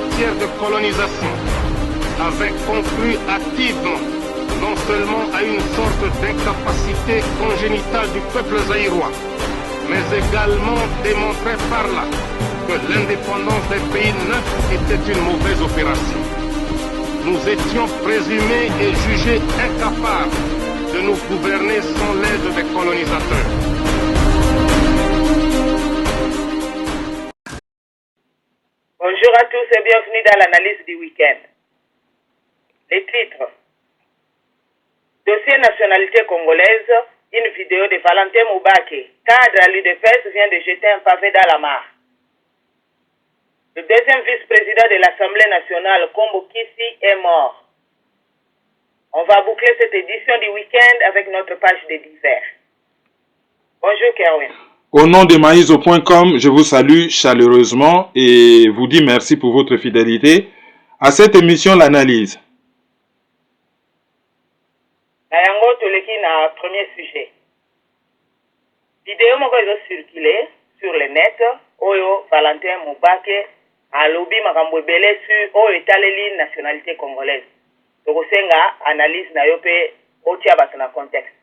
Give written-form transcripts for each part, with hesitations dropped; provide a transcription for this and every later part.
matière de colonisation avait conclu hâtivement non seulement à une sorte d'incapacité congénitale du peuple zaïrois, mais également démontré par là que l'indépendance des pays neufs était une mauvaise opération. Nous étions présumés et jugés incapables de nous gouverner sans l'aide des colonisateurs. Bonjour à tous et bienvenue dans l'analyse du week-end. Les titres. Dossier nationalité congolaise, une vidéo de Valentin Moubake, cadre à l'UDPS, vient de jeter un pavé dans la mare. Le deuxième vice-président de l'Assemblée nationale, Kombo Kisi, est mort. On va boucler cette édition du week-end avec notre page de divers. Bonjour Kerwin. Au nom de maïzo.com, je vous salue chaleureusement et vous dis merci pour votre fidélité à cette émission L'Analyse. Nayango toleki na premier sujet. Vidéo moko ezo circuler sur le net oyo Valentin Moubake alobi makambo ebele sur oyo etaleli nationalité congolaise. Tokosenga analyse na yo pe otia bato na contexte.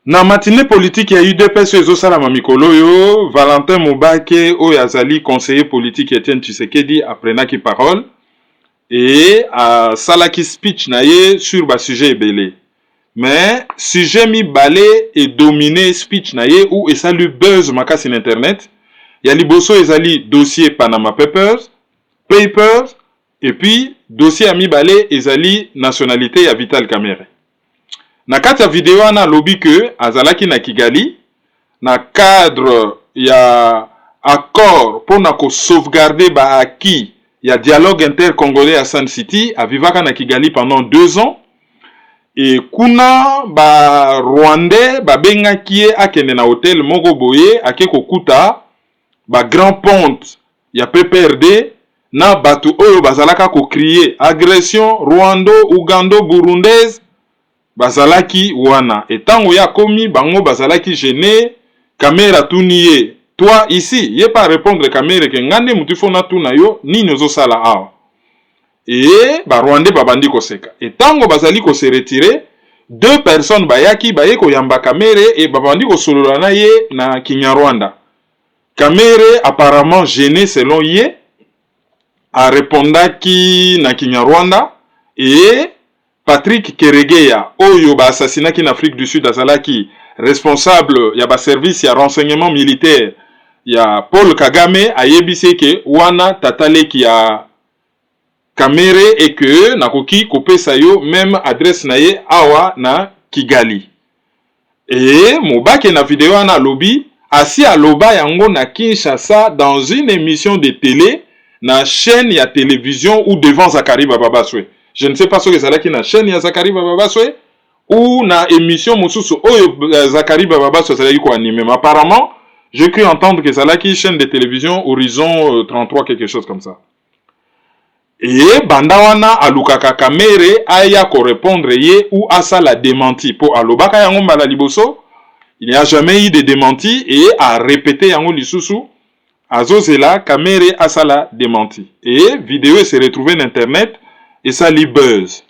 Na matinée politique ya UDPS ezosalama mikolo yo, Valentin Moubake oyo azali conseiller politique Etienne Tshisekedi aprenaki parole et salaki speech na ye sur ba sujet ebele. Mais sujet mi balé et dominé speech na ye ou esali buzz makasi na internet. Ya liboso ezali dossier Panama Papers et puis dossier ami balé ezali nationalité ya Vital Kamerhe. Na kati ya video wana lobi que azalaki na Kigali na cadre ya accord pour na ko sauvegarder ba acquis ya dialogue intercongolais à Sun City avivaka na Kigali pendant 2 ans et kuna ba Rwandais ba bengaki ye akende na hotel moko boye ake kokuta ba grand ponte ya PPRD na batu oyo bazalaka ko crier agression Rwando-Ugando burundaise bazalaki wana etango ya komi bango bazalaki gêné caméra tuniye toi ici ye pas répondre caméra ke ngande mutu fona tuna yo nini ozosala awa et ba Rwandais babandi koseka etango bazali ko se retirer 2 personnes bayaki baye ko yamba caméra et babandi ko solola na ye na Kinyarwanda. Caméra apparemment gêné selon ye a répondaki na Kinyarwanda et Patrick Keregeya, oyo ba assassinaki en Afrique du Sud azalaki responsable ya ba service ya renseignement militaire ya Paul Kagame ayebise ke wana tataleki ya Kamere et que nakoki kopesa yo même adresse na ye awa na Kigali. Et Moubake na vidéo wana lobi asi aloba yango na Kinshasa dans une émission de télé na chaîne ya télévision ou devant Zakari Bababaswe. Je ne sais pas ce que c'est qui na chaîne ya Zakari Bababaswe ou na émission mosusu oyo Zakari Bababaswe c'est ko animé. Mais apparemment, j'ai cru entendre que c'est là qui chaîne de télévision Horizon 33 quelque chose comme ça. Et bandawana alukaka Kamere aya ko répondre ye ou asa la démenti pour alobaka yango mbala liboso. Il n'y a jamais eu de démenti et a répété yango lisusu azozela Kamere asa la démenti. Et vidéo s'est retrouvée sur internet. Et ça li buzz.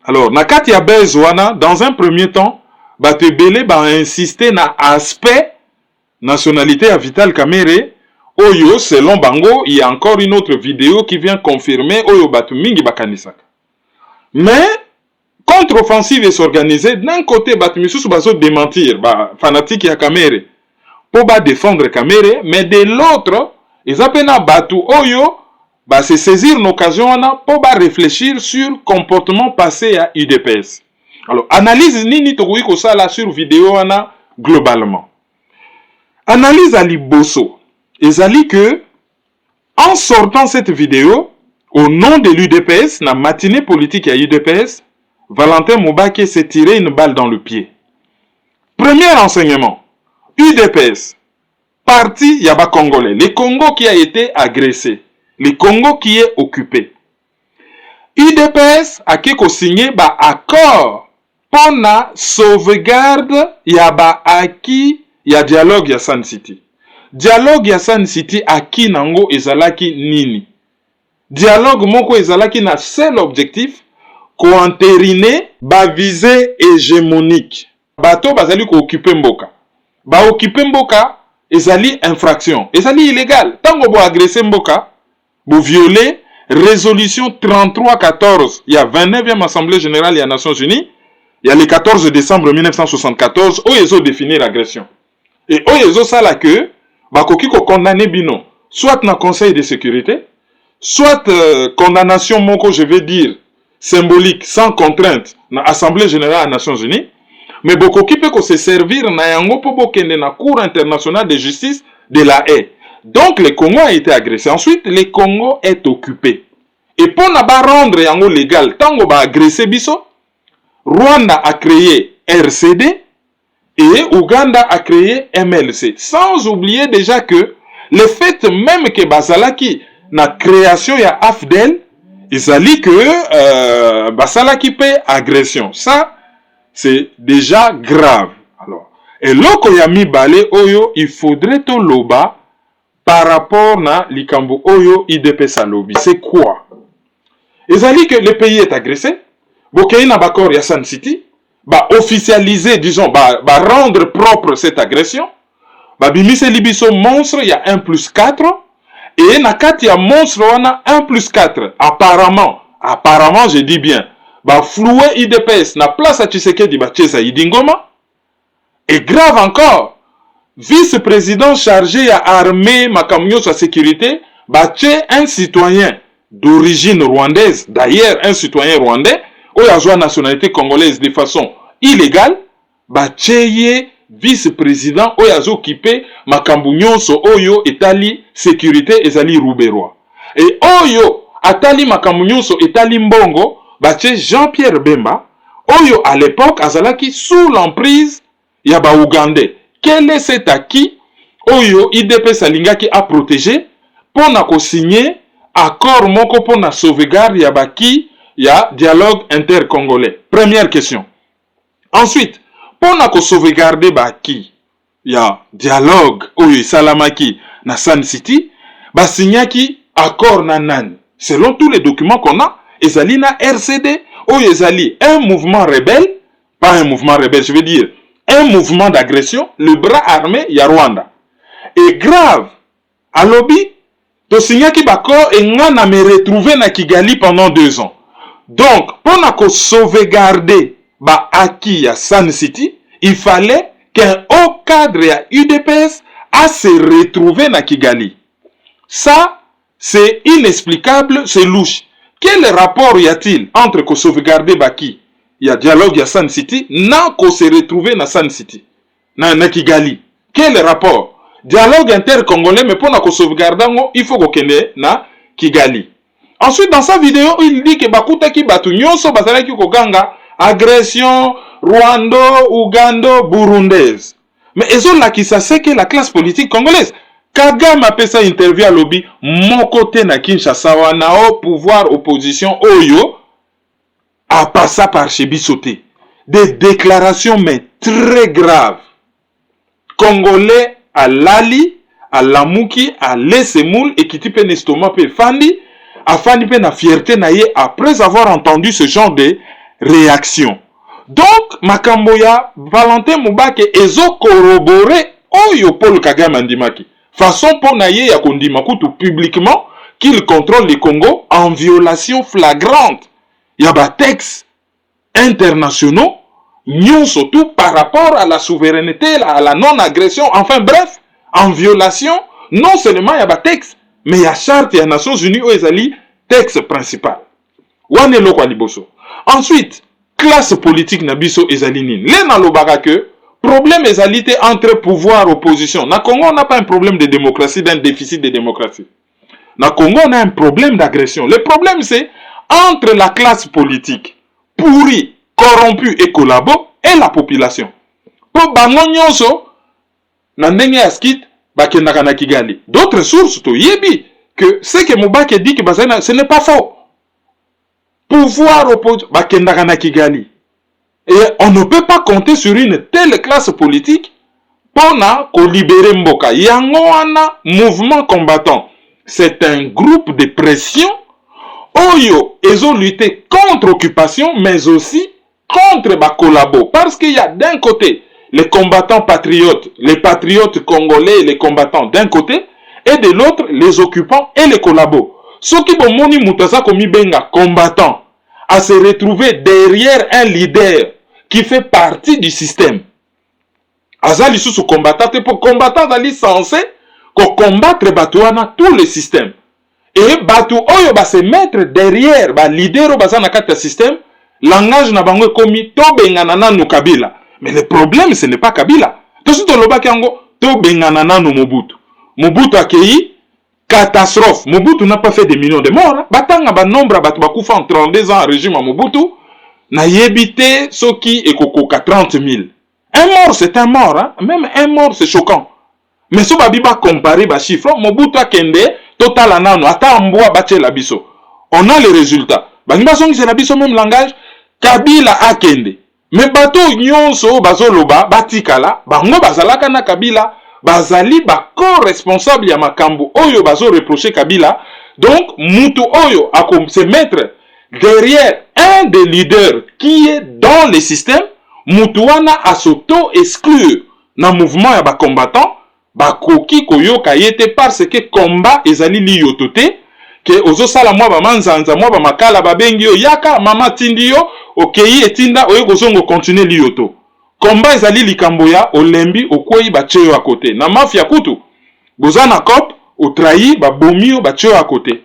Alors, na kati ya buzz wana, dans un premier temps, bate belé ba insister na aspect nationalité à Vital Kamerhe. Oyo, selon bango, il y a encore une autre vidéo qui vient confirmer oyo batu mingi bakanisaka. Mais, contre-offensive est organisée, d'un côté batu misusu bazo démentir, ba fanatique ya Kamerhe, pour ba défendre Kamerhe, mais de l'autre, ils appellent batu oyo, bah, c'est saisir l'occasion pour réfléchir sur le comportement passé à UDPS. Alors, analyse nini tokoki kosala sur vidéo wana globalement. Analyse à liboso. Ezali que, en sortant cette vidéo, au nom de l'UDPS, na matinée politique à UDPS, Valentin Moubake s'est tiré une balle dans le pied. Premier renseignement. UDPS. Parti Yaba Congolais. Le Congo qui a été agressé. Le Congo qui est occupé. UDPS a signé un accord pour la sauvegarde ya ba acquis ya dialogue ya Sun City. dialogue ya Sun City aki nango ezalaki nini? Dialogue moko ezalaki na seul objectif ko-entériner ba visée hégémonique. Bato bazali ko occuper mboka. Ba occuper mboka ezali infraction. Ezali illégal. Tango bo agresser mboka, bo violer résolution 3314. Il y a 29e Assemblée Générale des Nations Unies. Il y a le 14 décembre 1974 où ils ont défini l'agression. Et où ils ont ça là que bakoki ko condamner bino soit na Conseil de sécurité, soit condamnation moko je vais dire symbolique sans contrainte na Assemblée Générale des Nations Unies, mais bakoki peut ko se servir na yango po bokende na Cour internationale de justice de la Haye. Donc le Congo a été agressé. Ensuite le Congo est occupé. Et pour na ba rendre yango légal, tango ba agresser biso, Rwanda a créé RCD et Ouganda a créé MLC. Sans oublier déjà que le fait même que Basalaki na création ya AFDEL, ils allaient que Basalaki paie agression. Ça, c'est déjà grave. Alors, et loko ya mibale oyo, il faudrait to loba par rapport na likambo oyo IDPS lobby. C'est quoi? Ils allaient que le pays est agressé. Bokei na bakor ya Sun City, ba officialiser, disons, ba rendre propre cette agression, ba bimise libiso monstre, il y a 1+4, et na kati ya monstre, on a 1+4, apparemment, je dis bien, ba floué IDPS, na place à Tshisekedi, ba tchesa Idingoma, et grave encore, vice-président chargé à armée, makamyo sa sécurité, ba tché un citoyen d'origine rwandaise, d'ailleurs un citoyen rwandais, ou a nationalité congolaise de façon illégale, ba tcheye vice-président ou a occupé makambu nyonso oyo etali sécurité ezali Rouberois. Et oyo atali makambu nyonso etali mbongo, ba tche Jean-Pierre Bemba, oyo à l'époque azalaki sous l'emprise ya ba Ougandais. Quel est cet acquis oyo IDPS alingaki a protégé pour na ko signer accord moko pour na sauvegarde ya baki ya dialogue intercongolais. Première question. Ensuite, pour na ko sauvegarder baki ya dialogue oyo salamaki na Sun City, ba signaki accord na nani. Selon tous les documents qu'on a, ezali na RCD oyo ezali un mouvement rebelle, pas un mouvement rebelle, je veux dire un mouvement d'agression, le bras armé ya Rwanda. Et grave, à lobby, to signaki bako et ngana me retrouver na Kigali pendant 2 ans. Donc, pour sauvegarder ba acquis à Sun City, il fallait qu'un haut cadre à UDPS a se retrouver na Kigali. Ça, c'est inexplicable, c'est louche. Quel rapport y a-t-il entre ko sauvegarder baki, il y a dialogue à Sun City, n'a ko se retrouver na Sun City, na Kigali? Quel rapport? Dialogue intercongolais, mais pour ko sauvegarder, il faut qu'on kende na Kigali. Ensuite, dans sa vidéo, il dit que bakutaki batu nyonso bazalaki koganga agression Rwando, Ougando, burundaise. Mais ezo lakisa c'est que la classe politique congolaise. Kagame a fait sa interview à lobby, mon côté na Kinshasa wana au pouvoir opposition oyo a passé par Chebisoté. Des déclarations mais très graves. Congolais à Lali, à Lamuki, à Lesemoul et qui type un estomac pe fandi. Afin de la fierté naïe après avoir entendu ce genre de réaction. Donc, Makamboya, Valentin Moubake, ezo corroboré oyo Paul Kagame andimaki. Façon pour naïe ya kondimaku tout publiquement qu'il contrôle le Congo en violation flagrante. Il y a des textes internationaux, surtout par rapport à la souveraineté, à la non-agression, enfin bref, en violation, non seulement il y a des textes, mais il y a charte, il y a Nations Unies où ils allaient texte principal. Ensuite, classe politique nabiso ezalinine. Les nalobaka que problème ezalité entre pouvoir et opposition. Na Congo, on n'a pas un problème de démocratie, d'un déficit de démocratie. Na Congo, on a un problème d'agression. Le problème, c'est entre la classe politique pourrie, corrompue et collabo et la population. Pour bango nyonso, na ndenge ya skit, bakendaka na Kigali. D'autres sources, to yebi, que ce que Moubake dit que ce n'est pas faux. Pouvoir opposer, bakendaka na Kigali. Et on ne peut pas compter sur une telle classe politique pona ko libérer mboka. Yango wana mouvement combattant. C'est un groupe de pression. Oyo, ils ont lutté contre l'occupation, mais aussi contre ba collabo. Parce qu'il y a d'un côté les combattants patriotes, les patriotes congolais et les combattants d'un côté, et de l'autre les occupants et les collabos. Ceux qui vont moni mutasa komi benga combattant à se retrouver derrière un leader qui fait partie du système. Azali sous combattant, pour combattant azali censé combattre batouana tout le système. Et batou oyo ba se mettre derrière ba leader baza na kati système, langage na bango komi to bengana nanu Kabila. Mais le problème ce n'est pas Kabila. To suto lobaki yango to bengana nanu Mobutu. Mobutu akei catastrophe. Mobutu n'a pas fait des millions de morts. Batanga ba nombre batu bakufa en 32 ans régime à Mobutu na yebité soki ekokoka 30 000. Un mort c'est un mort, hein? Même un mort c'est choquant. Mais si on va comparer les chiffres, Mobutu a kende total anano ata amboa bache la biso. On a les résultats. Bangiba songi c'est la biso même langage. Kabila a kende. Mais bato nyonso bazoloba batikala bango bazalaka na Kabila bazali ba co-responsable ya makambo oyo bazo reprocher Kabila. Donc mutu oyo a se mettre derrière un des leaders qui est dans le système. Mutu wana a s'auto-exclure na mouvement ya ba combattant. Bakoki koyoka yete parce que combat ezali li yotote que ozo sala mwa ba manzanza mwa ba makala babengi yo yaka mama tindi yo okei etinda oyo kozongo continuer li yoto combat ezali likambo ya olembi okwei bacheyo à côté na mafia kutu bozana cop o trahi ba bomio bacheyo à côté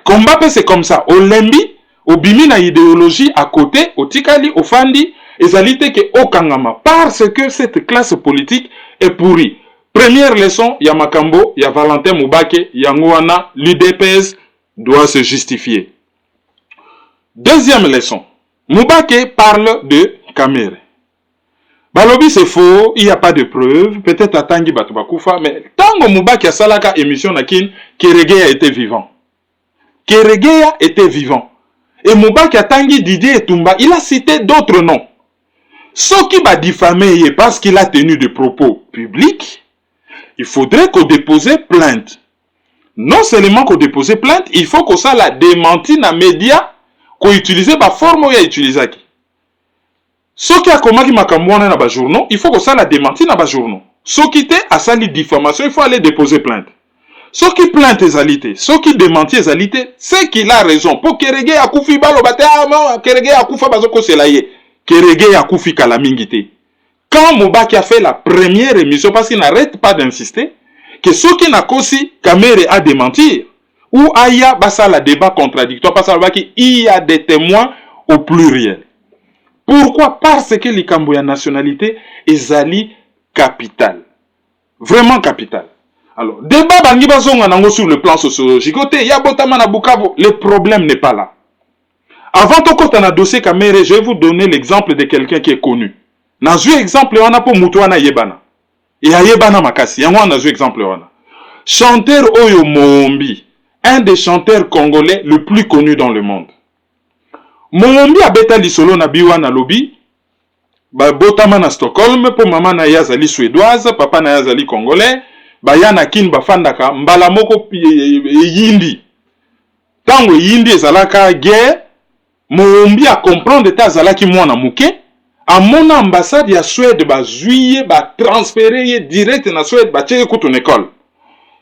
combat pe c'est comme ça olembi obimi na idéologie à côté otikali ofandi ezali te ke okangama parce que cette classe politique est pourrie. Première leçon, ya Makambo, ya Valentin Mubake, Yangouana, l'UDPS doit se justifier. Deuxième leçon, Mubake parle de Kamere. Balobi c'est faux, il n'y a pas de preuves, peut-être à Tangi Batubakoufa, mais tant que Mubake a salaka émission nakin, Keregeya était vivant. Keregeya était vivant. Et Mubake a Tangi Didier Etumba, il a cité d'autres noms. Ce qui va diffamer parce qu'il a tenu des propos publics, il faudrait qu'on dépose plainte. Non seulement qu'on dépose plainte, il faut qu'on ça la démenti dans les médias, qu'on utilise la forme où il a utilisé. Ce qui a commandé Makamouana dans les journaux, il faut qu'on ça la démenti dans les journaux. Ce qui était à ça la diffamation, il faut aller déposer plainte. Ce qui plainte les alités, ce qui démentit les alités, c'est qu'il a raison. Pour Kerege Akoufi Balobate, Kerege Akoufa Bazoko Selaye, Kerege Akoufi Kalamingite. Quand Mubake a fait la première émission, parce qu'il n'arrête pas d'insister, que ce qui n'a qu'aussi Kamere a démentir, ou Aya basa la débat contradictoire, parce qu'il y a des témoins au pluriel. Pourquoi? Parce que l'Ikambo ya nationalité est ali capital. Vraiment capital. Alors, débat bangi bazonga nango sur le plan sociologique. Côté, ya botama na Bukavu, le problème n'est pas là. Avant de côté na dossier Kamere, je vais vous donner l'exemple de quelqu'un qui est connu. Nazu exemple wana po mutu wana yebana. Et yebana makasi. Yango nazu exemple wana. Chanteur Oyo Mombi, un des chanteurs congolais le plus connu dans le monde. Mombi a beta lisolo na biwa na lobi. Ba botama na Stockholm po mama na yazali suédoise, papa na yazali congolais. Ba yana kin ba fandaka mbala moko yindi. Tango yindi ezalaka guerre, Mombi a comprendre ta zalaki mwana muke. À mon ambassade, il y a Suède, bah, juillet, bah, transféré direct na Suède, bah, tché écoute une école.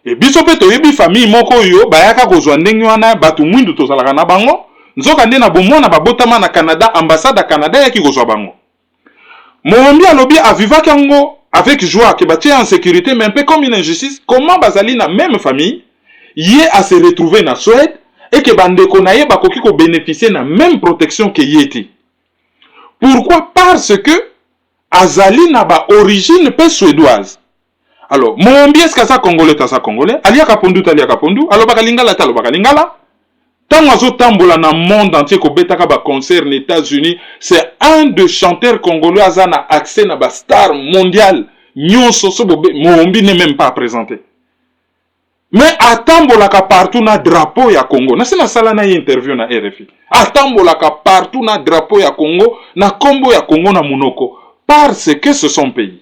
Et bisope to yebi famille moko yo, bah, yaka kozwa ndenge wana, batu mwindu to salaka na bango, nzoka nde na bomona ba botama na Canada, ambassade à Canada yaki kozwa bango. Mombi alobi avivaki yango avec joie que bah, tché en sécurité, mais un peu comme une injustice, comment bazali na même famille, yé à se retrouver na Suède, et que bandeko na ye bakoki ko bénéficier na même protection que yeti. Pourquoi? Parce que Azali n'a pas origine pas suédoise. Alors, Mombi est-ce que ça congolais, ça congolais? Alia Kapondu, Alia Kapondu. Alors, Bakalingala, Talo Bakalingala. Tant azo tambola na monde entier ko betaka ba concert aux États-Unis, c'est un des chanteurs congolais azana accès na ba star mondial. Nyonso so Mombi n'est même pas présenté. Mais atambolaka partout na drapeau ya Congo. Na sina sala na interview na RFI. Atambolaka partout na drapeau ya Congo, na kombo ya Congo na munoko. Parce que ce sont pays.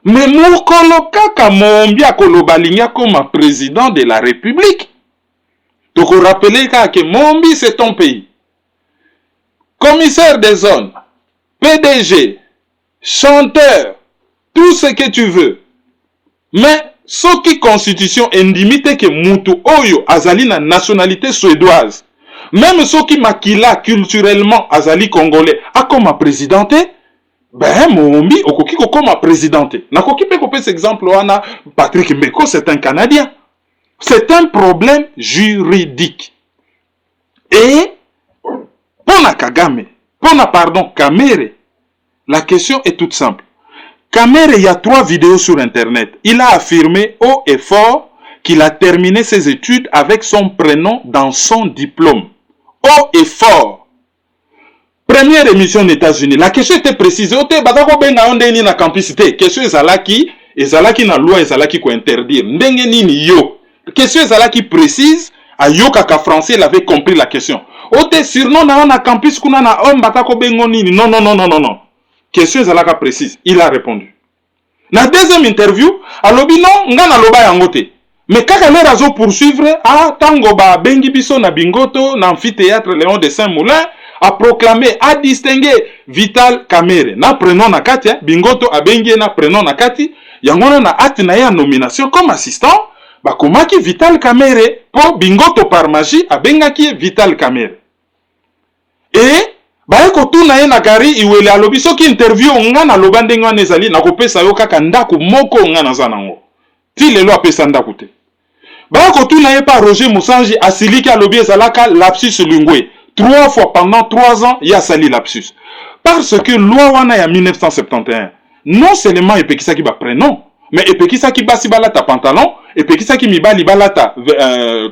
Mais mokolo kaka mombi akoloba linga comme président de la République. Donc on rappelait que Mombi c'est ton pays. Commissaire des zones, PDG, chanteur, tout ce que tu veux. Mais ce qui constitution indimité que Moutou Oyo azali na nationalité suédoise. Même ce qui makila culturellement azali congolais a comme présidenté. Ben Mombi okoki comme présidenté. Na koki pe kopé cet exemple wana Patrick Mbeko c'est un Canadien. C'est un problème juridique. Et, pour Kagame, Kamere, la question est toute simple. Kamere, il y a 3 vidéos sur Internet. Il a affirmé haut et fort qu'il a terminé ses études avec son prénom dans son diplôme. Haut et fort. Première émission aux États-Unis. La question était précise. La question est na loi est ko interdire. Ndenge nini yo. Question est qui précise, à Yokaka français, il avait compris la question. Ote surnom na campus kuna na homme batako bengoni. Non. Question est précise, il a répondu. Na deuxième interview, alobi non, ngana loba yangote. Mais kaka le razo poursuivre, tango ba bengi biso na bingoto, na amphithéâtre Léon de Saint-Moulin, a proclamé, a distingué Vital Kamerhe. Na prénom na kati, bingoto a bengi na prénom na kati, yangona na acte na ya nomination comme assistant, bakomaki Vital Kamerhe po bingoto par magie abengaki Vital Kamerhe. Et baeko tuna ye na gari iwele alobi soki interview nga na loba ndenge wana ezali na kopesa yo kaka ndako moko nga naza nango. Ti lelo apesa ndako te. Baeko tuna ye pa Roger Musanji asiliki alobi ezalaka lapsus lingué. 3 fois pendant 3 ans ya sali lapsus. Parce que loi wana ya 1971 non seulement epekisaki ba prénom mais epekisaki basi balata pantalon, epekisaki mibali balata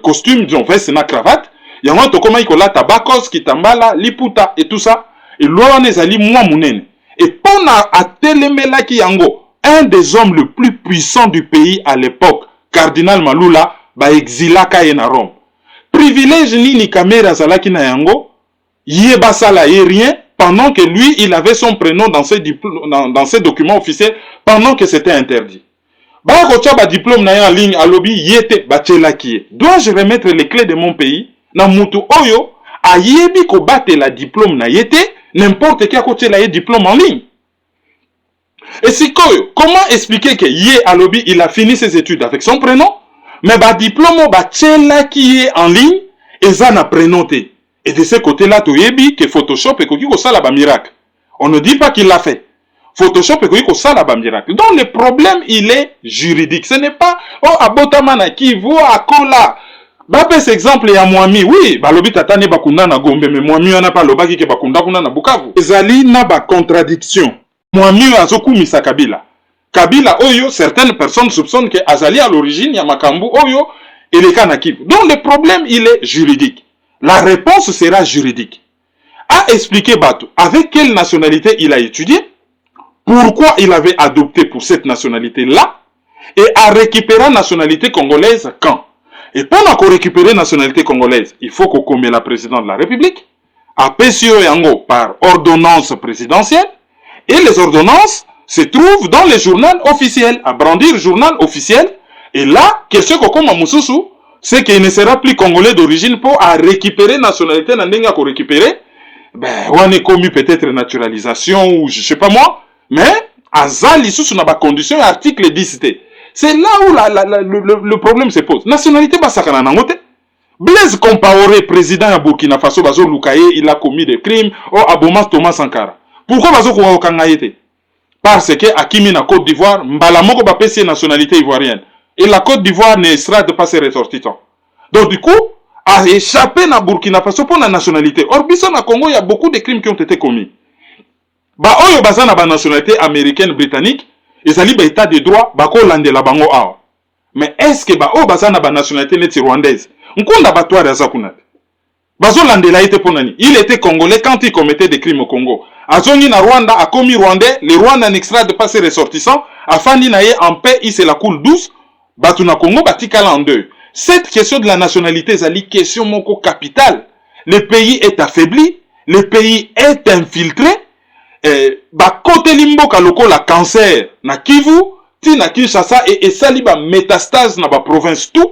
costume, disons veste na cravate, yango to koma ikolata bakos, kitambala, liputa et tout ça, et loi nezali mwa munene. Et pona atelemelaki yango, un des hommes le plus puissants du pays à l'époque, Cardinal Malula, ba exilaka ye na Rome. Privilège nini Kamerhe azalaki na yango, ye basala ye rien, pendant que lui, il avait son prénom dans ses documents officiels, pendant que c'était interdit. Ba diplôme na en ligne à lobby yete bachelaki. Dois-je remettre les clés de mon pays na mutu oyo a yebi ko bate la diplôme na yete n'importe qui a côté la diplôme en ligne. Et si koyo, comment expliquer que yé à lobby il a fini ses études avec son prénom mais ba diplôme bachelaki en ligne et ça n'a prénoté. Et de ce côté-là to yebi que Photoshop et koki ko sala ba miracle. On ne dit pas qu'il l'a fait. Photoshop et koki ça la miracle. Donc le problème il est juridique. Ce n'est pas abotamana qui voit à kola. Bapes exemple ya Mwami. Oui, balobi tatane bakunda na Gombe mais Mwami n'a pas lobaki ke bakunda kuna na Bukavu. Ezali na ba contradiction. Mwami azoku misa Kabila. Kabila oyo certaines personnes soupçonnent que azali à l'origine ya makambu oyo et les Kanakiv. Donc le problème il est juridique. La réponse sera juridique. A expliqué Bato avec quelle nationalité il a étudié. Pourquoi il avait adopté pour cette nationalité-là et a récupéré la nationalité congolaise quand? Et pendant qu'on récupère la nationalité congolaise, il faut qu'on commet la présidente de la République, à PCO Yango par ordonnance présidentielle, et les ordonnances se trouvent dans les journaux officiels, à brandir journal officiel, et là, question qu'on comme à Moussoussou, c'est qu'il ne sera plus congolais d'origine pour à récupérer la nationalité, n'a qu'on récupérer, ben, on est commis peut-être naturalisation ou je sais pas moi, mais, Azali sous na condition article 10. C'est là où le problème se pose. Nationalité basakana nangote. Blaise Compaoré, président à Burkina Faso, Bazo Lukaye, il a commis des crimes. Abomas Thomas Sankara. Pourquoi Bazo Kouaokangayete? Parce que Akimi na Côte d'Ivoire, Mbalamoko bapesi nationalité ivoirienne. Et la Côte d'Ivoire ne sera de pas ses ressortissants. Donc du coup, a échappé na Burkina Faso pour la nationalité. Or, biso na Congo, il y a beaucoup de crimes qui ont été commis. Ba oyo baza na ba nationalité américaine britannique ezali ba état de droit bako landela bango awa. Mais est-ce que ba oyo baza na ba nationalité neti rwandaise nkunda batware aza kuna bazo landela ite ponani il était congolais quand il commettait des crimes au Congo azongi na Rwanda a commis rwandais le Rwanda n'extradite pas ses ressortissants afandi na ye en paix il se la coule douce batu na Congo batikala en deux. Cette question de la nationalité ezali question moko capitale. Le pays est affaibli, le pays est infiltré. Ba kote limboka lokola cancer na Kivu, tina Kinshasa et sali ba métastase na ba province tout.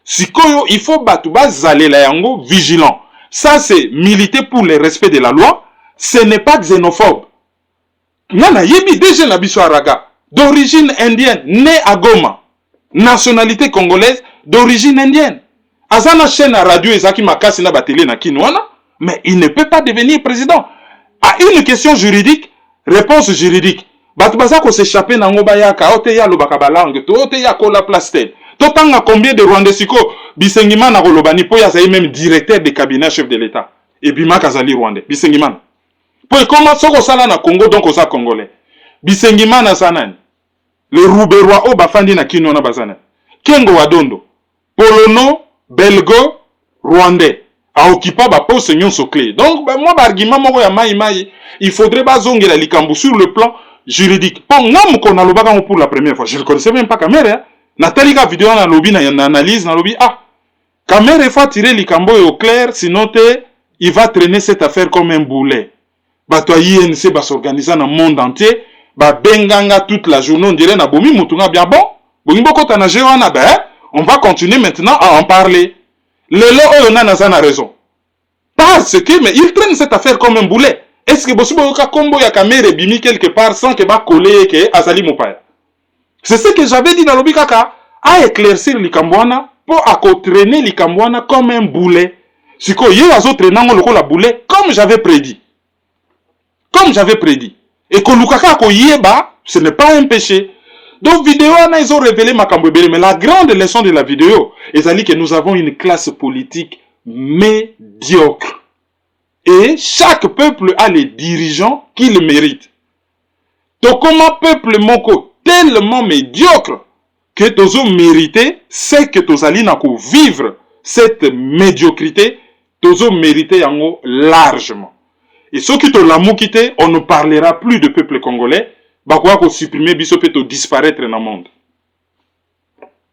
Sikoyo, il faut batu bazalela yango vigilant. Ça c'est militer pour le respect de la loi. Ce n'est pas xénophobe. Nana yebi déjà na biso araga d'origine indienne, né à Goma, nationalité congolaise d'origine indienne. Azana chaîne à radio ezaki makasi na batele na kinwana, mais il ne peut pas devenir président. À une question juridique, réponse juridique. Batu bazako s'échapper na ngoba yaka, ote ya lobaka balangue, ote ya kola plastel. Totanga combien de Rwandais siko Bisengimana na kolobani po ya zayi même directeur de cabinet chef de l'État. Et bima kazali Rwandais, Bisengimana. Pour comment soko sala na Congo donc osa congolais. Bisengimana sanani. Le Rouberois o bafandi na kino na bazana. Kengo Wadondo. Polono, belgo, rwandais. A occupa ba poste nyonso clé. Donc moi ba argument moko ya mai il faudrait bazonge la likambu sur le plan juridique. Pour ngam ko na lobaka pour la première fois. Je ne connaissais même pas Kamere. Nathalie ka vidéo na lobby na analyse na lobby Kamere faut tirer likambo au clair sinon il va traîner cette affaire comme un boulet. Bato INC va s'organiser dans le monde entier. Ba benganga toute la journée, on dirait na bomi mutunga bien bon. On va continuer maintenant à en parler. Le on a raison. Parce que mais il traîne cette affaire comme un boulet. Est-ce que Bosubo ka combo ya Kamere bimi quelque part sans que ba coller que Azali Mopaya. C'est ce que j'avais dit dans l'obi kaka à éclaircir l'ikambwana pour à traîner l'ikambwana comme un boulet. Siko yé azo traînant le la boulet comme j'avais prédit. Comme j'avais prédit. Et que Lukaka ko yeba, ce n'est pas un péché. Donc vidéo ils ont révélé Makambwebele, mais la grande leçon de la vidéo est que nous avons une classe politique médiocre. Et chaque peuple a les dirigeants qu'il mérite. Donc comment peuple moko tellement médiocre que tozo mérité, c'est que tozali nako vivre cette médiocrité, tozo mérité yango largement. Et ceux qui te l'ont quitté, on ne parlera plus de peuple congolais. Bakwa ko supprimer biso pe to disparaître dans le monde.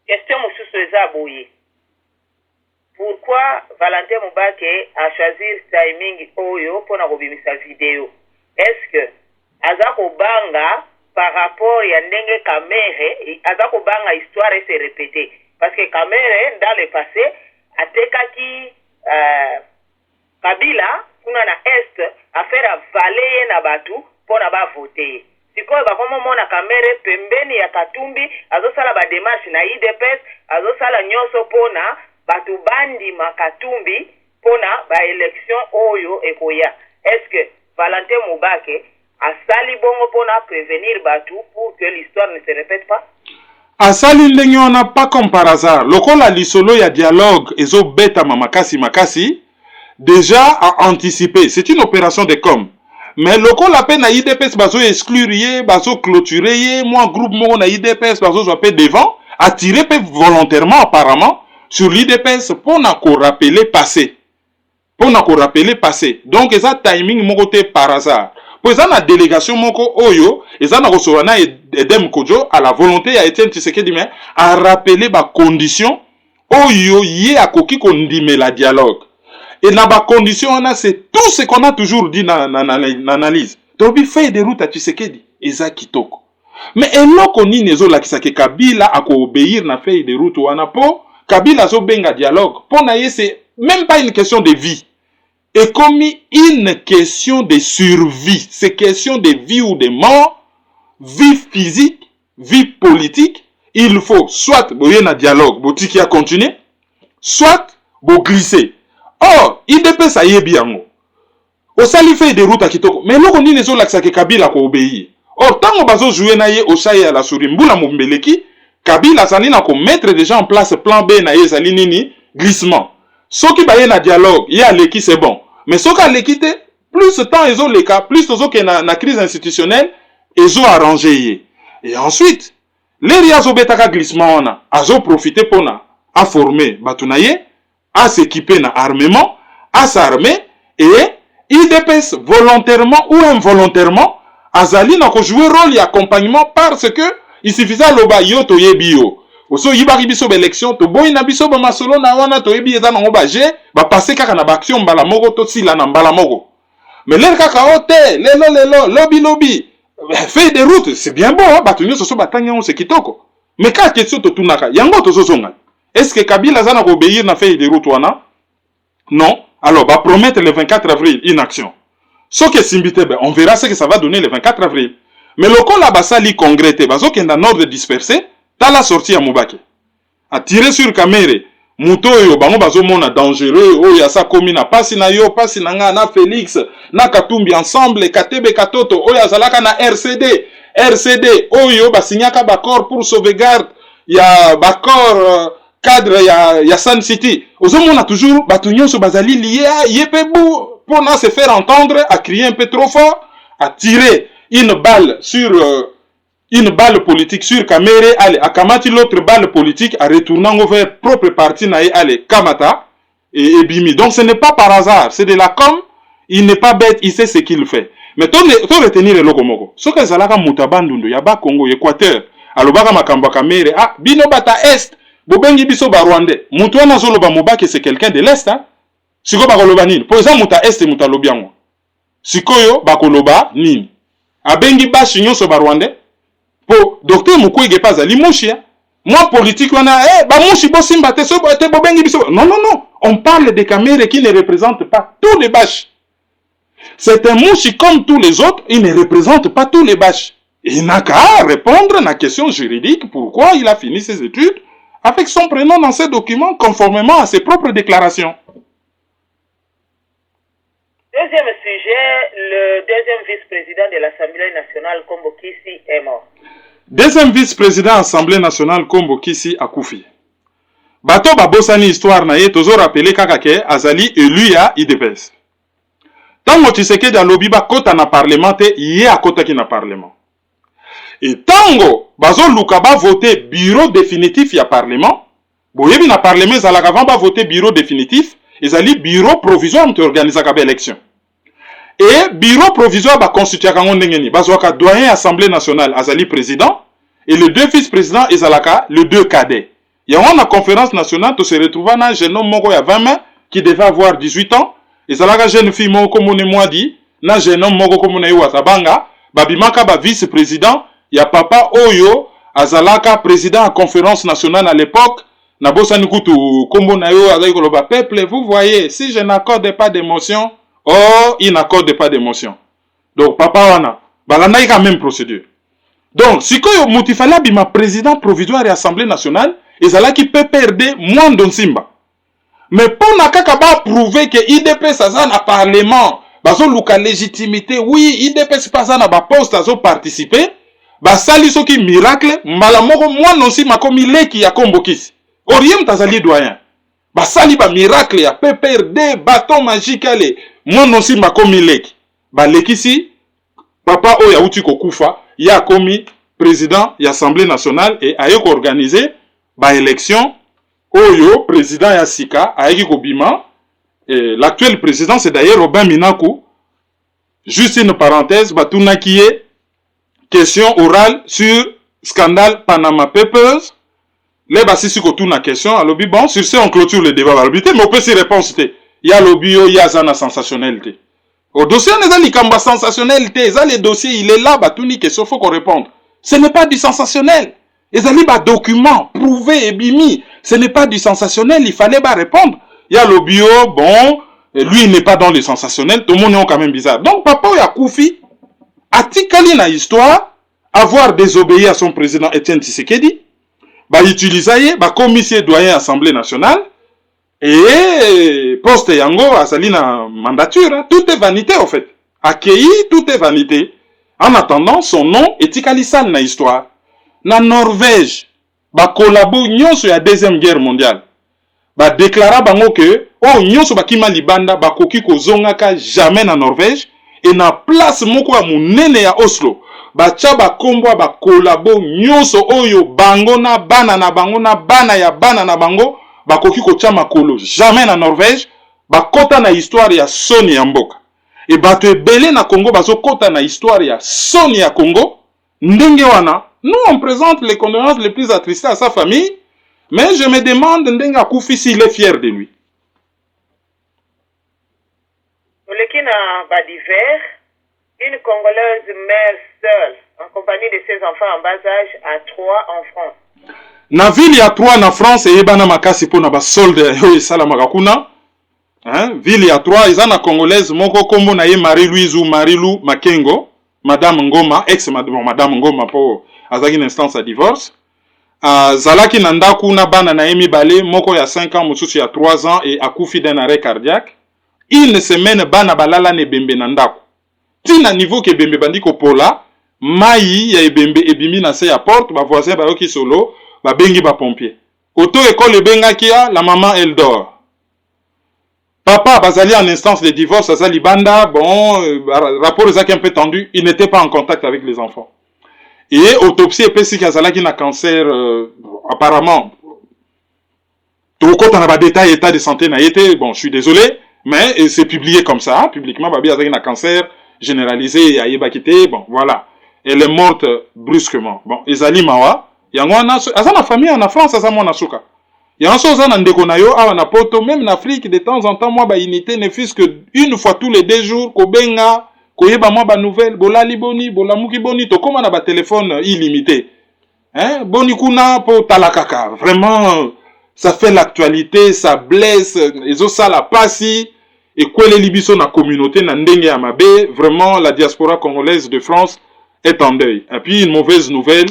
Question Moussou Zabouye. Pourquoi Valentin Mubake a choisi timing Oyo pour sa vidéo? Est-ce que Azako Banga par rapport à Ndenge Kamere, Azako Banga histoire se répéter? Parce que Kamere dans le passé a tekaki Kabila kuna na est a faire avaler na batu pour na ba voter. Sikoyo bakomo mona Kamere pembeni ya Katumbi azosala ba démarche na IDPS azosala nyonso pona batu bandi makatumbi pona ba élection oyo ekoya. Est-ce que Valentin Mubake a sali bongo pona prévenir batu pour que l'histoire ne se répète pas? Asali ndenge wana pas comme par hasard. Lokola lisolo ya dialogue ezo beta makasi déjà a anticipé. C'est une opération de com. Mais lokola la peine à IDPS bazo exclure, bazo clôturer, moi groupe mon na IDPS bazo soit devant, attirer volontairement apparemment sur l'IDPS pour n'a ko rappeler passé. Pour n'a ko rappeler passé. Donc ça timing mon côté par hasard. Pour ça la délégation moko oyo, et ça na recevoir Edem Kodjo à la volonté à Etienne Tshisekedi mais à rappeler ba condition oyo yé a koki kondime la dialogue. Et dans la condition, c'est tout ce qu'on a toujours dit dans l'analyse. Donc, il fait des routes à Tshisekedi. Et ça, Kitoko. Mais, il y a que Kabila a obéir na feuille de route ou anapo. Kabila a benga dialogue. Pour naïe, c'est même pas une question de vie. Et comme une question de survie. C'est question de vie ou de mort. Vie physique, vie politique. Il faut soit, vous voyez, un dialogue, vous qui a continué. Soit, vous glisser. Or, IDPS a yebi yango. O sali fait des routes à Kitoko. Mais nous, on dit les autres que Kabila ko obéir. Or, tant qu'on bazo jouer na ye, o saye à la souris, mbula mbeleki, Kabila sali na ko mettre déjà en place plan B na ye sali nini, glissement. So ki ba ye na dialogue, ye a leki c'est bon. Mais so ka leki te, plus ce temps ils ont les cas, plus tozo ke na crise institutionnelle, ils ont arrangé ye. Et ensuite, les riazo betaka glissement on a, azo profiter pour na, a former batunaye, à s'équiper dans armement, à s'armer, et IDPS volontairement ou involontairement, Azali n'a qu'à jouer rôle et accompagnement parce que il suffisait loba yo to yebio. Oso yibari biso l'élection to boy na biso ba masolo na wana to yebi eza na ngobaje ba passer kaka na ba action mbala moko to sila na mbala moko. Mais l'air kaka ote lelo lobby Feuille de route, c'est bien bon, hein, bato nyonso so batanga on se kitoko. Mais quand question to tunaka, yango to zozonga. Est-ce que Kabila zana obéir na feuille de route wana? Non. Alors, va promettre le 24 avril une action. Ce que simbite, on verra ce que ça va donner le 24 avril. Mais le col là basali congrès te, bazo kenda nord dispersé, t'as la sortie à Moubake. A tirer sur caméra. Muto yo bango bazo mona dangereux, oh ya sa komi na pasi na yo, pasi na nga na Félix, na Katumbi ensemble, Katebe Katoto, oh ya zalaka na RCD, oh yo basignaka bakor pour sauvegarde, ya bakor cadre ya Sun City. Ozo mona toujours batu nyonso bazali lié à yepebu pour na se faire entendre, à crier un peu trop fort, à tirer une balle sur une balle politique sur Kamere, allez, à Kamati l'autre balle politique, à retournant vers propre parti, allez, Kamata et Bimi. Donc ce n'est pas par hasard, c'est de la com, il n'est pas bête, il sait ce qu'il fait. Mais tu retenir le logomoko. Ce que Zalaka Moutabandundu, Yaba Congo, Équateur, Alobaka Makamba Kamere, ah, Bino Bata Est, Bobengi Biso Barwande, Moutouana Zoloba Moubake, c'est quelqu'un de l'Est, hein. Siko Bakoloba Nini. Pour exemple, Mouta Est et Mouta Lobiango. Sikoyo Bakoloba Nini. Abengi Bashi Nyoso Barwande. Pour docteur Mukwege pas ali mouchi. Moi politique on a ba mouchi bo simba te so te bobengi biso. Non. On parle des caméras qui ne représentent pas tous les bâches. C'est un mouchi comme tous les autres, il ne représente pas tous les bâches. Il n'a qu'à répondre à la question juridique pourquoi il a fini ses études avec son prénom dans ses documents conformément à ses propres déclarations. Deuxième sujet, le deuxième vice-président de l'Assemblée nationale, Kombo Kisi, est mort. Deuxième vice-président de l'Assemblée nationale, Kombo Kisi, a koufi. Bato babosani histoire na ye, tozo rappelé kakake, azali élu ya IDPS. Tango Tshisekedi alobi ba kota na parlement te, ye a kota ki na parlement. Et tango, bazo luka ba voté bureau définitif ya parlement, boyebi na parlement zalaka avant ba voté bureau définitif, ezali bureau provisoire mte organisa kabe élection. Et bureau provisoire ba constitue kango ndengeni, bazwaka doyen assemblée nationale azali président et le deux vice-présidents ezalaka le deux cadets. Il y a une conférence nationale to se retrouva na jeune homme moko ya 20 mains qui devait avoir 18 ans, ezalaka jeune fille moko mone mwadi na jeune homme moko komona yo azabanga, babimaka ba vice-président ya papa oyo azalaka président à conférence nationale à l'époque. Nabosani kutu kombo na yo azali koloba peuple, vous voyez, si je n'accorde pas d'émotion, oh, il n'accorde pas d'émotion. Donc papa wana balanda ka même procédure. Donc sikoyo mutifala bima président provisoire et assemblée nationale ezalaki PPRD Mwando Nsimba. Mais pour na kaka ba prouver que IDPS aza na parlement, bazo luka légitimité, oui, IDPS pas na ba poste azo participer, ba sali soki miracle, mbala moko Mwando Nsimba komi leki ya Kombo Kisi. Oriem tazali doyen. Basali ba miracle ya PPRD, bâton magique ale. Mwando Nsimba komi leki. Ba lekisi, papa oya uti kokufa, ya komi président ya Assemblée nationale et ayeko organiser ba élection. Oyo, président ya Sika, ayeki kobima. L'actuel président, c'est d'ailleurs Robin Minaku. Juste une parenthèse, batuna qui est question orale sur scandale Panama Papers. Les basisi ko tuna question, alobi bon, sur ce on clôture le débat valabilité, mais on peut s'y répondre. Il y a lobby, il y a zana sensationnalité. Au dossier on est dans l'ikamba sensationnalité, ça les dossiers, il est là, batuni question, faut qu'on réponde. Ce n'est pas du sensationnel. Les ali ba document prouvé et bimi, ce n'est pas du sensationnel, il fallait pas répondre. Il y a le bio, bon, lui il n'est pas dans le sensationnel, tout le monde est quand même bizarre. Donc papa ya Koufi atikali na histoire avoir désobéi à son président Etienne Tshisekedi, ba utiliser ba commissaire doyen Assemblée nationale et poste yango azali na mandature, hein. Tout est vanité en fait. Accueilli, tout est vanité. En attendant, son nom etikali sale na histoire. Na Norvège, ba collabo nyonso ya deuxième guerre mondiale. Ba déclara bango que oh nyonso bakima libanda bakoki kozongaka jamais na Norvège et na place moko ya munene ya Oslo. Bacha bakombo ba collabo nyonso oyo bango na bana na bango na bana ya bana na bango bakoki kotia makolo jamais na Norvège, bakota na histoire ya soni ya mboka. Et bato ebele na Congo bazokota na histoire ya soni ya Congo. Ndenge wana, nous on présente les condoléances les plus attristées à sa famille, mais je me demande Ndenga Koufi s'il est fier de lui. Olekina ba divers, Une Congolaise mère seule, en compagnie de ses enfants en bas âge, à 3 en France. Na ville ya 3 na France et bana makasi po na ba solde yo esala makakuna. Ville ya 3 eza na Congolaise moko kombo na ye Marie-Louise ou Marilou Makengo, Madame Ngoma, Madame Ngoma po azaki une instance à divorce. Zalaki na ndaku na bana na ye mibale, moko ya 5 ans, mosusu ya 3 ans et akufi d'un arrêt cardiaque. Une semaine bana balala ne bembe na ndaku. Tina niveau ke bembe bandi ko pola, mai ya ebembe ebimi na se ya porte, ba voisin ba yoki solo, ba bengi ba pompier. Auto école bengaki ya, la maman elle dort. Papa bazali en instance de divorce, azali banda, bon, rapport ezaki un peu tendu, il n'était pas en contact avec les enfants. Et autopsie epesi ki azalaki na cancer, apparemment, tokota na ba détail état de santé na yete, bon, je suis désolé, mais c'est publié comme ça, publiquement, babi azalaki na cancer généralisé ya yebakite, bon, voilà. Elle est morte brusquement. Bon, ezali mawa, yango aza na famille en France, aza mona suka. Yango so aza na ndeko na yo awa na poto, même en Afrique, de temps en temps, moi ba unité ne fût que une fois tous les 2 jours, ko benga, ko yeba moi ba nouvelle, bolali boni, bolamuki boni, to koma na ba téléphone illimité. Hein, boni kuna po talakaka. Vraiment, ça fait l'actualité, ça blesse, ezo sala pasi. Et quoi les libiso na communauté na ndenge ya mabe, vraiment la diaspora congolaise de France est en deuil. Et puis une mauvaise nouvelle,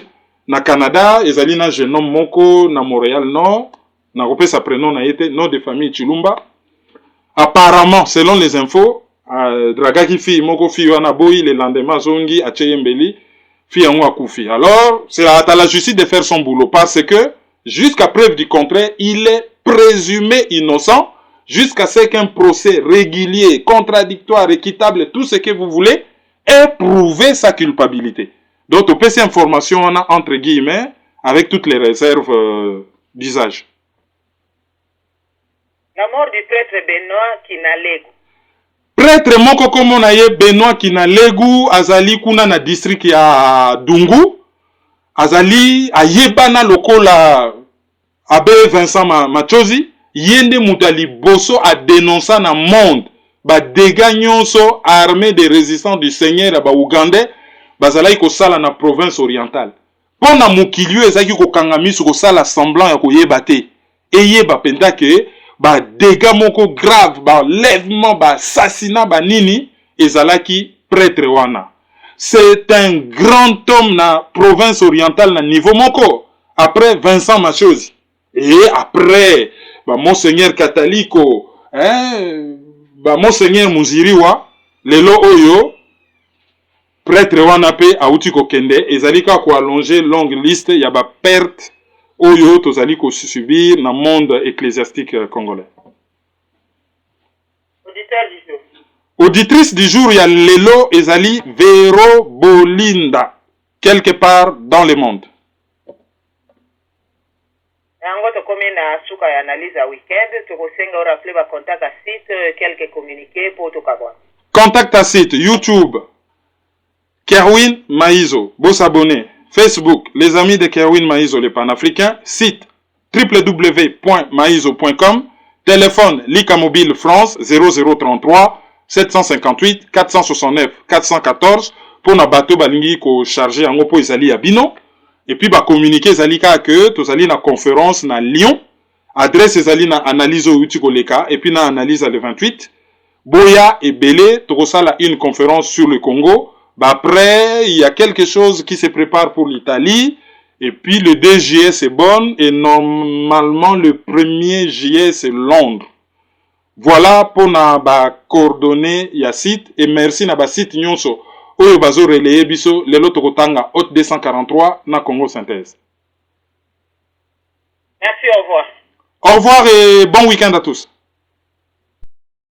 na Canada, ezali na jeune homme moko na Montréal Nord, na repé sa prénom na yete, nom de famille Chilumba. Apparemment, selon les infos, dragaki fi moko fi wana boyi le lendemain zongi a Cheyembeli, fi yango akufi. Alors, c'est à la justice de faire son boulot parce que jusqu'à preuve du contraire, il est présumé innocent. Jusqu'à ce qu'un procès régulier, contradictoire, équitable, tout ce que vous voulez, ait prouvé sa culpabilité. Donc, on peut ces informations, on a entre guillemets, avec toutes les réserves d'usage. La mort du prêtre Benoît Kinalegu. Prêtre moko komo na ye Benoît Kinalegu, azali kuna na district ya Dungu, azali ayebana lokola abe Vincent Machozi, yende mutali boso a dénoncé na monde ba dégâts nyonso armée de résistants du Seigneur ba Ougandais bazalaki ko sala na province orientale. Pona mukilio ezaki ko kangamisu ko sala semblant ya ko yeba te. Eyeba penda ke ba dégâts moko grave, ba lèvement, ba assassinat, ba nini ezalaki prêtre wana. C'est un grand homme na province orientale na niveau moko. Après Vincent Machozi et après ba Monseigneur Kataliko, ba Monseigneur Muziriwa, lelo oyo, prêtre wana pe auti ko kende, ezalika ko allonger longue liste, ya ba perte oyo tozali ko subir na monde ecclésiastique congolais. Auditeur du jour. Auditrice du jour, ya lelo ezali Vero Bolinda, quelque part dans le monde. Yango to komi na suka ya analyse à week-end, to kosenga o rappeler ba contact à site quelques communiqués pour to kabwa. Contact à site YouTube Kerwin Maizo, beau s'abonner. Facebook, les amis de Kerwin Maizo, les panafricains. Site www.maizo.com. Téléphone Lika Mobile France 0033 758 469 414 pour na bateau balingi ko charger en po izali abino. Et puis ba communiquer zalika que tozali na conférence na Lyon. Adresse zali na analyse outi koleka et puis na analyse le 28. Boya et Belé tokosala une conférence sur le Congo. Bah après, il y a quelque chose qui se prépare pour l'Italie. Et puis le 2 juillet, c'est Bonn. Et normalement, le 1er juillet, c'est Londres. Voilà pour na coordonnées ya site. Et merci na ba site nyonso. Oyo bazo relayer biso lelo tokotanga Haute 243 na Congo Synthèse. Merci, au revoir. Au revoir et bon week-end à tous.